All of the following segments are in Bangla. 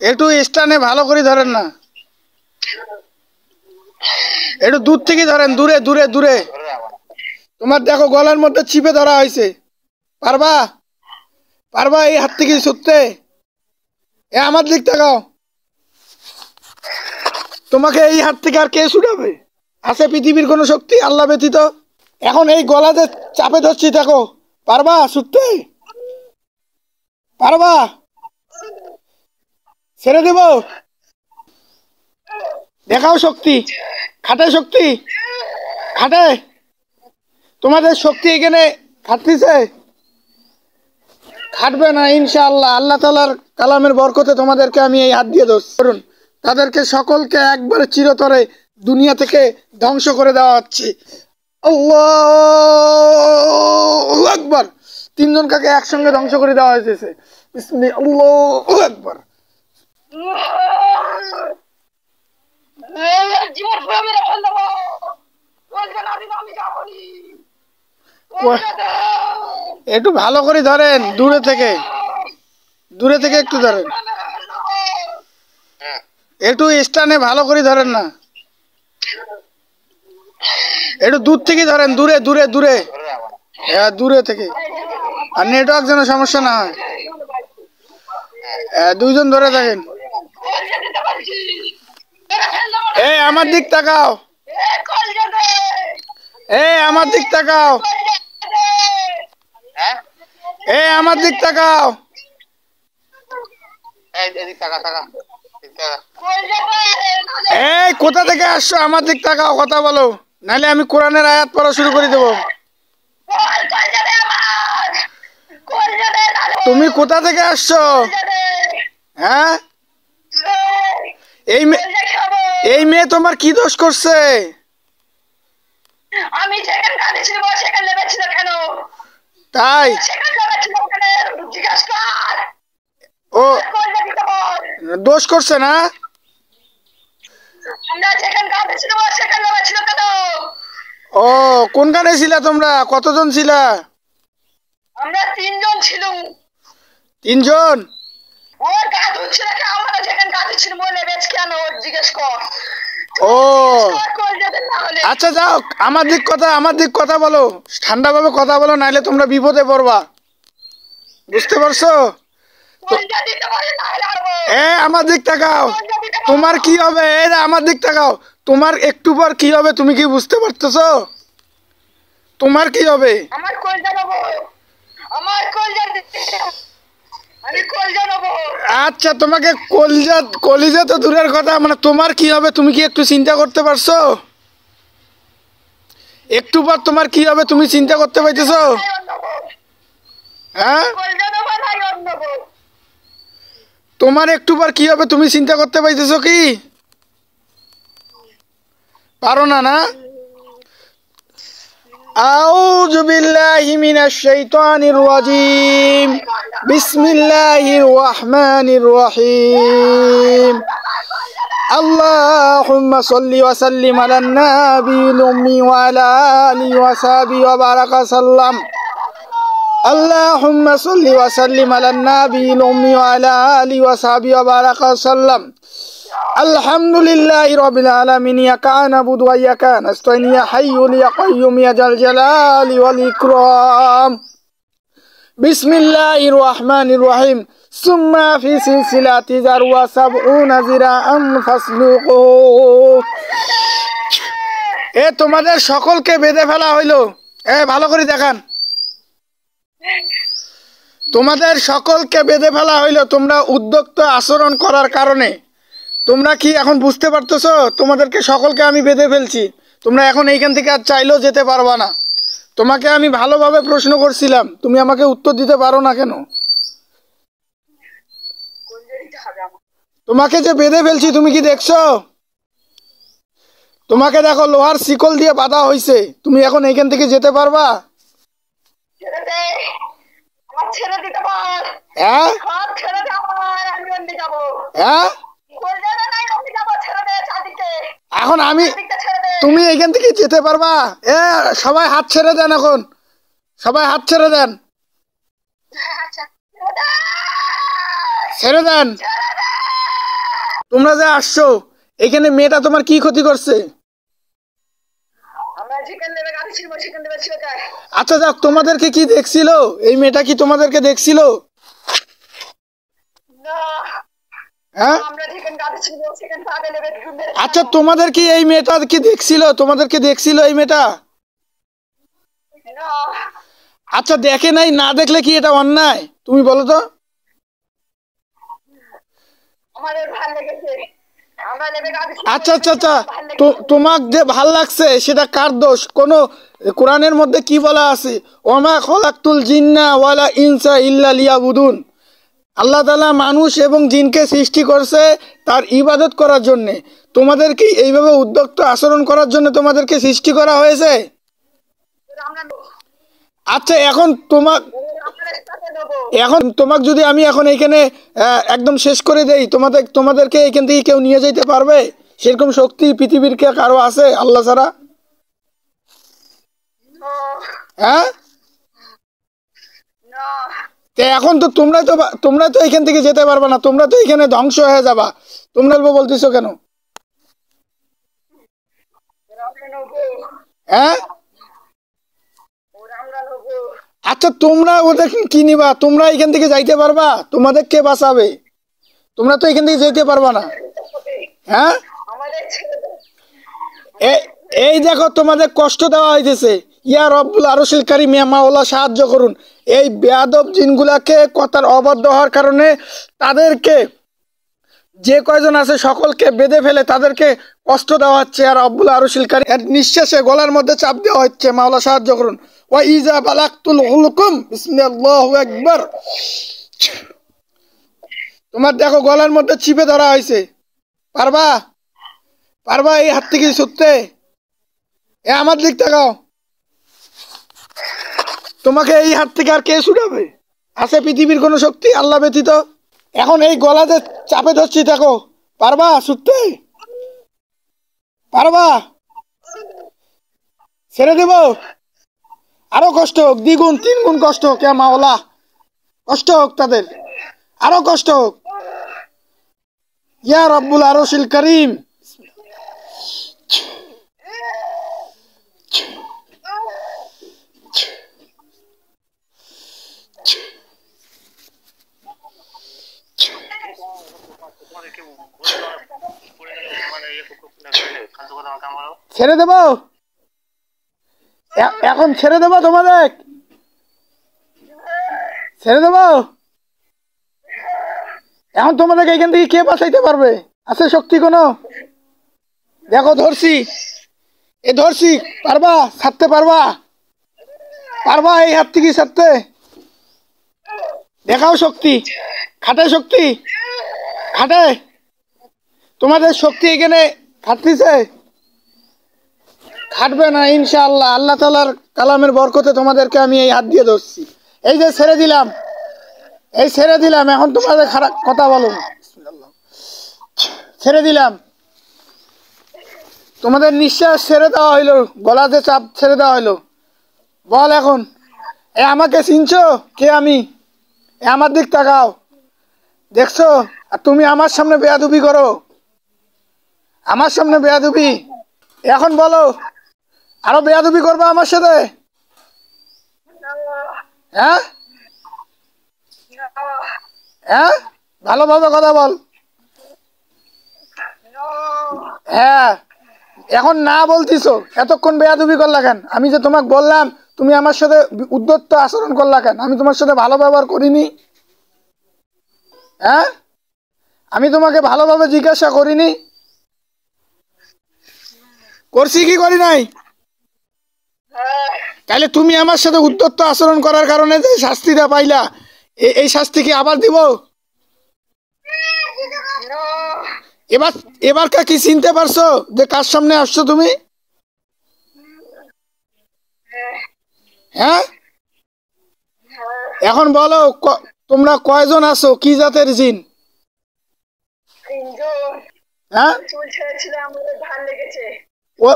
একটু স্টানে ভালো করে ধরেন না, একটু দূর থেকে ধরেন, দূরে দূরে দূরে। তোমার দেখো গলার মধ্যে চিপে ধরা হয়েছে, পারবা? পারবা এই হাত থেকে ছুটতে? এ আমার দিক তাকাও, তোমাকে এই হাত থেকে আর কে ছুটাবে? আছে পৃথিবীর কোনো শক্তি আল্লাহ ব্যতীত? এখন এই গলাতে চাপে ধরছি, দেখো পারবা ছুটতে? পারবা? ছেড়ে দেব? দেখাও শক্তি, খাটে শক্তি, খাটে। তোমাদের শক্তি এখানে খাটতিছে? খাটবে না ইনশাআল্লাহ। আল্লাহ তাআলার কালামের বরকতে তোমাদেরকে আমি এই হাত দিয়ে ধরছি। করুন, তাদেরকে সকলকে একবারে চিরতরে দুনিয়া থেকে ধ্বংস করে দেওয়া হচ্ছে। আল্লাহু আকবার। তিনজন কাকে একসঙ্গে ধ্বংস করে দেওয়া হয়েছে। বিসমিল্লাহ, আল্লাহু আকবার। একটু ভালো করে ধরেন, দূরে থেকে, দূরে থেকে একটু ধরেন, একটু স্টানে ভালো করে ধরেন না, একটু দূর থেকে ধরেন, দূরে দূরে দূরে। হ্যাঁ দূরে থেকে, আর নেটওয়ার্ক যেন সমস্যা না হয়। দুইজন ধরে থাকেন। এই আমার দিক তাকাও, এই আমার দিক তাকাও, এই আমার দিক তাকাও। এই কোথা থেকে আসছো? আমার দিক তাকাও, কথা বলো, নাহলে আমি কোরআনের আয়াত পড়া শুরু করে দেবো। তুমি কোথা থেকে আসছো? হ্যাঁ, এই মেয়ে তোমার কি দোষ করছে? আমি যেখানে কাঁদেছিল সেখানে লেগেছিল কেন? তাই ও দোষ করছে না? আমরা যেখানে কাঁদেছিল সেখানে লেগেছিল কেন? ও কোনখানে ছিলা তোমরা? কতজন ছিলা? আমরা তিনজন ছিলাম। তিনজন? ওর গা ধুচ্ছিল, আমরা যেখানে কাঁদেছিল লেগেছ কেন জিজ্ঞেস কর। ও আচ্ছা যাও, আমার দিক কথা, আমার দিক কথা বলো, ঠান্ডাভাবে কথা বলো, নাহলে তোমরা বিপদে পড়বা। বুঝতে পারছো? আমার দিক তাকাও, তোমার কি হবে? এই আমার দিক তাকাও, তোমার একটু পর কি হবে তুমি কি বুঝতে পারতেছো? তোমার কি হবে? আমার কলজা দেব, আমার কলজা আমি কলজা দেব। আচ্ছা তোমাকে কলজা, কলিজা তো দূরের কথা, মানে তোমার কি হবে তুমি কি একটু চিন্তা করতে পারছো? একটু পর তোমার কি হবে তুমি চিন্তা করতে পারতেছো? হ্যাঁ, তোমার একটু পর কি হবে তুমি চিন্তা করতে পারতেছো কি? পারো না না? আউযু বিল্লাহি মিনাশ শাইতানির রাজিম। বিসমিল্লাহির রহমানির রহিম। আল্লাহুম্মা সাল্লি ওয়া সাল্লিম আলান নাবিয়িল উম্মি ওয়া আলা আলিহি ওয়া সাহবিহি ওয়া বারাকা সাল্লাম। আল্লাহুম্মা সাল্লি ওয়া সাল্লিম আলান নাবিয়িল উম্মি ওয়া আলা আলিহি ওয়া সাহবিহি ওয়া বারাকা সাল্লাম। আলহামদুলিল্লাহি রাব্বিল আলামিন, ইয়াকা না'বুদু ওয়া ইয়াকা নাস্তাইন, ইয়া হাইয়্যুল ইয়া কাইয়্যুম ইয়া জাল জালালি ওয়াল ইকরাম। বিসমিল্লাহির রহমানির রহিম। সুম্মা ফি সিলসিলাতি যারওয়া সাবউনা জিরাআম ফাসলুকু। এ তোমাদের সকলকে বেঁধে ফেলা হইলো। ভালো করে দেখান, তোমাদের সকলকে বেঁধে ফেলা হইলো তোমরা উদ্যক্ত আচরণ করার কারণে। তোমরা কি এখন বুঝতে পারতেছো? তোমাদেরকে সকলকে আমি বেঁধে ফেলছি, তোমরা এখন এইখান থেকে আর চাইলেও যেতে পারবা না। তোমাকে আমি ভালোভাবে প্রশ্ন করছিলাম, তুমি আমাকে উত্তর দিতে পারো না কেন? তোমাকে যে বেঁধে ফেলছি তুমি কি দেখছো? তোমাকে দেখো লোহার শিকল দিয়ে বাঁধা হয়েছে, তুমি এখন এইখান থেকে যেতে পারবা? হ্যাঁ হ্যাঁ, এখন আমি, তুমি এইখান থেকে যেতে পারবা? সবাই হাত ছেড়ে দেন, এখন সবাই হাত ছেড়ে দেন, ছেড়ে দেন। তোমরা যে আসছো এখানে মেয়েটা তোমার কি ক্ষতি করছে? আমরা যেখানে নেবে গাড়ি ছিল সেখানে নেবে ছিল কার? আচ্ছা যাক, তোমাদেরকে কি দেখছিল? এই মেয়েটা কি তোমাদেরকে দেখছিল? না, হ্যাঁ আমরা যেখানে গাড়ি ছিল সেখানে তাদের নেবে ঘুরে। আচ্ছা, তোমাদের কি এই মেয়েটা কি দেখছিল? তোমাদেরকে দেখছিল এই মেয়েটা? না, আচ্ছা, দেখে নাই, না দেখলে কি এটা অন্যায়? তুমি বলো তো। আমাদের ভালো লেগেছে, আমরা নেবে গাড়ি ছিল। আচ্ছা আচ্ছা আচ্ছা, তোমাক যে ভাল লাগছে সেটা কার দোষ? কোন কোরআনের মধ্যে কি বলা আছে? ওমা খলাকতুল জিন্না ওয়ালা ইনসা ইল্লা লিয়াবুদুন। আল্লাহ তাআলা মানুষ এবং জিনকে সৃষ্টি করছে তার ইবাদত করার জন্যে। তোমাদের কি এইভাবে উদ্যক্ত আচরণ করার জন্য তোমাদেরকে সৃষ্টি করা হয়েছে? আমরা আচ্ছা, এখন তোমাক আমাদের সাথে নেবো। এখন তোমাক যদি আমি এখন এইখানে একদম শেষ করে দেই, তোমাদেরকে এইখান থেকে কেউ নিয়ে যেতে পারবে? সেরকম শক্তি পৃথিবীর কে কারো আছে আল্লাহ ছাড়া? না, হ্যাঁ, না, তো এখন তো তোমরা তো এখান থেকে যেতে পারবে না, তোমরা তো এখানে ধ্বংস হয়ে যাবা। তোমরা বলতেছো কেন? আমরা নেবো, হ্যাঁ, আমরা নেবো। আচ্ছা, তোমরা ওদের কি নিবা? তোমরা এখান থেকে যাইতে পারবা? তোমাদের কে বাঁচাবে? তোমরা তো এখান থেকে যেতে পারবা না। হ্যাঁ, আমাদের ছেলে এই দেখো, তোমাদের কষ্ট দেওয়া হইতেছে। ইয়া রব্বুল আরশিল কারীম, ইয়া মাওলা সাহায্য করুন। এই বেয়াদব জিনগুলাকে কথার অবাধ্য হওয়ার কারণে তাদেরকে যে কয়জন আছে সকলকে বেঁধে ফেলে তাদেরকে কষ্ট দেওয়া হচ্ছে। আর রব্বুল আরশিল কারীম এর নিঃশ্বাসে গলার মধ্যে চাপ দেওয়া হচ্ছে। মাওলা সাহায্য করুন। ওয়া ইজা বালাকতুল হুলকুম বিসমিল্লাহু আকবার। তোমার দেখো গলার মধ্যে চিপে ধরা হয়েছে। পারবা? পারবা এই হাত থেকে ছুটতে? এ আমার দিক তাকাও। তোমাকে এই হাত থেকে আর কে ছুটাবে? আছে পৃথিবীর কোনো শক্তি আল্লাহ ব্যতীত? এখন এই গলাতে চাপে ধরছি, দেখো পারবা ছুটতে? পারবা? ছেড়ে দেব? আরো কষ্ট হোক, দ্বিগুণ তিনগুণ কষ্ট হোক। কে মাওলা, কষ্ট হোক তাদের, আরো কষ্ট হোক। ইয়া রব্বুল আরশিল কারীম। ছেড়ে দেব? এখন ছেড়ে দেব তোমাদের? ছেড়ে দেব? এখন তোমাদেরকে এখান থেকে কে বাঁচাইতে পারবে? আছে শক্তি কোনো? দেখো ধরছি, ধরছি। পারবা ছাড়তে? পারবা? পারবা এই হাত থেকে ছাড়তে? দেখাও শক্তি, খাটে শক্তি, খাটে। তোমাদের শক্তি এখানে খাটতিছে? খাটবে না ইনশাআল্লাহ। আল্লাহ তাআলার কালামের বরকতে তোমাদেরকে আমি এই হাত দিয়ে ধরছি। এই যে ছেড়ে দিলাম, এই ছেড়ে দিলাম। এখন তোমাদের খারাপ কথা বলো না। ছেড়ে দিলাম। তোমাদের নিঃশ্বাস ছেড়ে দেওয়া হইলো, গলাতে চাপ ছেড়ে দেওয়া হইলো। বল এখন, আমাকে চিনছো কে আমি? আমার দিক তাকাও, দেখছো? আর তুমি আমার সামনে বেয়াদবি করো, আমার সামনে বেয়াদবি। এখন বলো, আরো বেয়াদবি করবে আমার সাথে? হ্যাঁ হ্যাঁ, ভালোভাবে কথা বল। হ্যাঁ, এখন না বলতিছো, এতক্ষণ বেয়াদবি করলা কেন? আমি যে তোমাকে বললাম, তুমি আমার সাথে উদ্ধত্ত আচরণ করলা কেন? আমি তোমার সাথে ভালো ব্যবহার করিনি? হ্যাঁ, আমি তোমাকে ভালোভাবে জিজ্ঞাসা করিনি? করছি কি করি নাই? তাহলে তুমি আমার সাথে উদ্ধত্ত আচরণ করার কারণে যে শাস্তিটা পাইলা, এই শাস্তি কি আবার দিব? এবার কি চিনতে পারছো যে কার সামনে আসছো তুমি? হ্যাঁ, এখন বলো তোমরা কয়জন আছো? কি জাতের জিন? হ্যাঁ, ও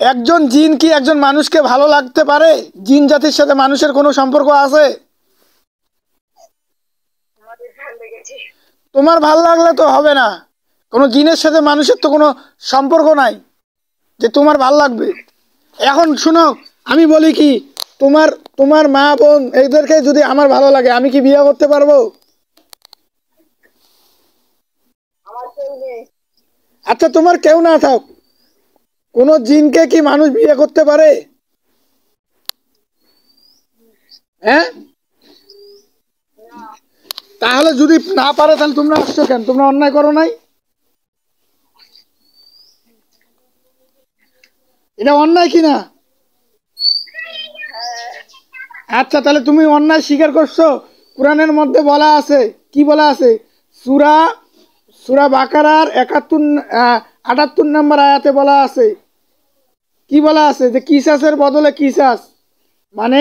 একজন জিন কি একজন মানুষকে ভালো লাগতে পারে? জিন জাতির সাথে মানুষের কোনো সম্পর্ক আছে? তোমার ভালো লাগলে তো হবে না, কোনো জিনের সাথে মানুষের তো কোনো সম্পর্ক নাই যে তোমার ভাল লাগবে। এখন শুনো, আমি বলি কি, তোমার তোমার মা বোন এদেরকে যদি আমার ভালো লাগে, আমি কি বিয়ে করতে পারবো? আমার কেউ নেই। আচ্ছা, তোমার কেউ না থাক, কোনো জিনকে কি মানুষ বিয়ে করতে পারে? হ্যাঁ, না, তাহলে যদি না পারে তাহলে তোমরা আসছো কেন? তোমরা অন্যায় করো নাই? এটা অন্যায় কি না? আচ্ছা, তাহলে তুমি অন্যায় স্বীকার করছো। কোরআনের মধ্যে বলা আছে, কি বলা আছে? সূরা সূরা বাকারার 78 নম্বর আয়াতে বলা আছে, কি বলা আছে? যে কিসাসের বদলে কিসাস, মানে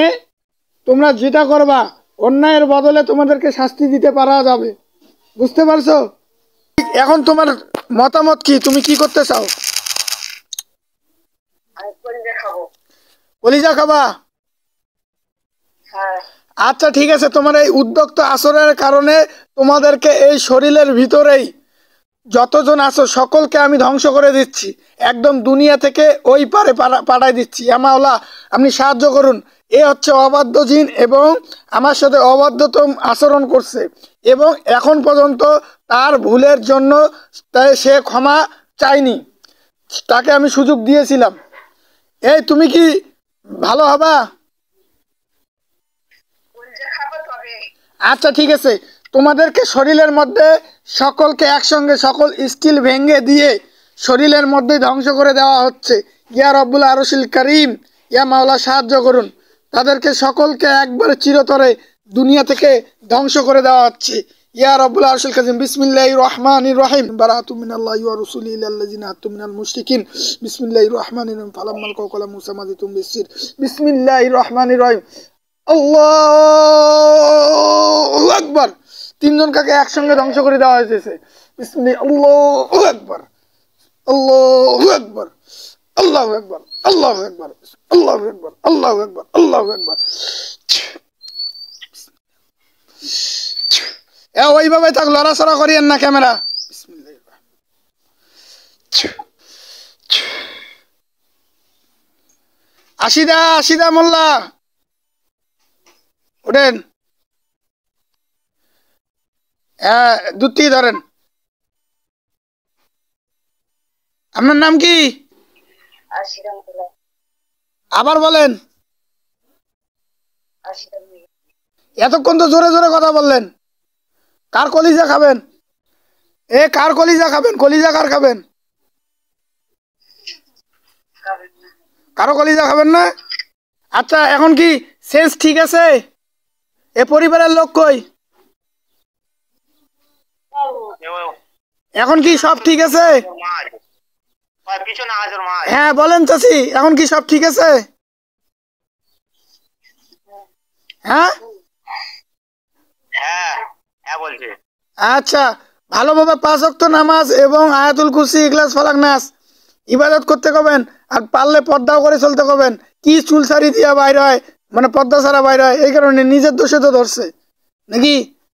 তোমরা যেটা করবা অন্যায়ের বদলে তোমাদেরকে শাস্তি দিতে পারা যাবে। বুঝতে পারছো? এখন তোমার মতামত কি? তুমি কি করতে চাও? আমি কলিজা খাবো। কলিজা খাবা? হ্যাঁ, আচ্ছা, ঠিক আছে। তোমার এই উদ্যোক্ত আচরণের কারণে তোমাদেরকে এই শরীরের ভিতরেই যতজন আছো সকলকে আমি ধ্বংস করে দিচ্ছি, একদম দুনিয়া থেকে ওই পারে পাঠাই দিচ্ছি। মাওলা, আপনি সাহায্য করুন। এ হচ্ছে অবাধ্য জিন এবং আমার সাথে অবাধ্যতম আচরণ করছে, এবং এখন পর্যন্ত তার ভুলের জন্য সে ক্ষমা চায়নি। তাকে আমি সুযোগ দিয়েছিলাম। এই তুমি কি ভালো হবা? কলিজা খাবো তবে। আচ্ছা, ঠিক আছে। তোমাদেরকে শরীরের মধ্যে সকলকে একসঙ্গে সকল স্টিল ভেঙে দিয়ে শরীরের মধ্যে ধ্বংস করে দেওয়া হচ্ছে। ইয়া রব্বুল আরশিল কারীম, ইয়া মাওলা, সাহায্য করুন। তাদেরকে সকলকে একবারে চিরতরে দুনিয়া থেকে ধ্বংস করে দেওয়া হচ্ছে। ইয়া রব্বুল আরশিল কারীম। বিসমিল্লাহির রহমানির রহিম। বারাতু মিনাল্লাহি ওয়া রাসূলিহি ইলাল্লাযিনা আতু মিনাল মুশরিকিন। বিসমিল্লাহির রহমানির রহিম। ফালাম্মাল কাওকালা মুসা মাদিতুম বিসির। বিসমিল্লাহির রহমানির রহিম। আল্লাহু আকবার। তিনজন কাকে একসঙ্গে ধ্বংস করে দেওয়া হয়েছে। বিসমিল্লাহ, আল্লাহু আকবার, আল্লাহু আকবার, আল্লাহু আকবার, আল্লাহু আকবার, আল্লাহু আকবার, আল্লাহু আকবার, আল্লাহু আকবার। ওইভাবে থাক, লড়াচড়া করিয়েন না ক্যামেরা। বিসমিল্লাহ। আশিদা, আশিদা মোল্লা, ওঠেন। হ্যাঁ, দূর থেকে ধরেন। আপনার নাম কি? আশিরামুল্লাহ। আবার বলেন। আশিরামুল্লাহ। এতক্ষণ তো জোরে জোরে কথা বললেন। কার কলিজা খাবেন? কার কলিজা খাবেন? কলিজা কার খাবেন? খাবেন না। কারো কলিজা খাবেন না? আচ্ছা, এখন কি সেন্স ঠিক আছে? এ পরিবারের লোক কই? এখন কি সব ঠিক আছে? হ্যাঁ বলেন চাচি, এখন কি সব ঠিক আছে? হ্যাঁ, হ্যাঁ বলছি। আচ্ছা, ভালোভাবে 5 ওয়াক্ত নামাজ এবং আয়াতুল কুরসি, ইখলাস, ফালাক, নাস ইবাদত করতে কবেন। আর পারলে পর্দাও করে চলতে কবেন। কি চুল সারি দিয়া বাইর হয়, মানে পর্দা ছাড়া বাইর হয়, এই কারণে নিজের দোষে তো ধরছে নাকি?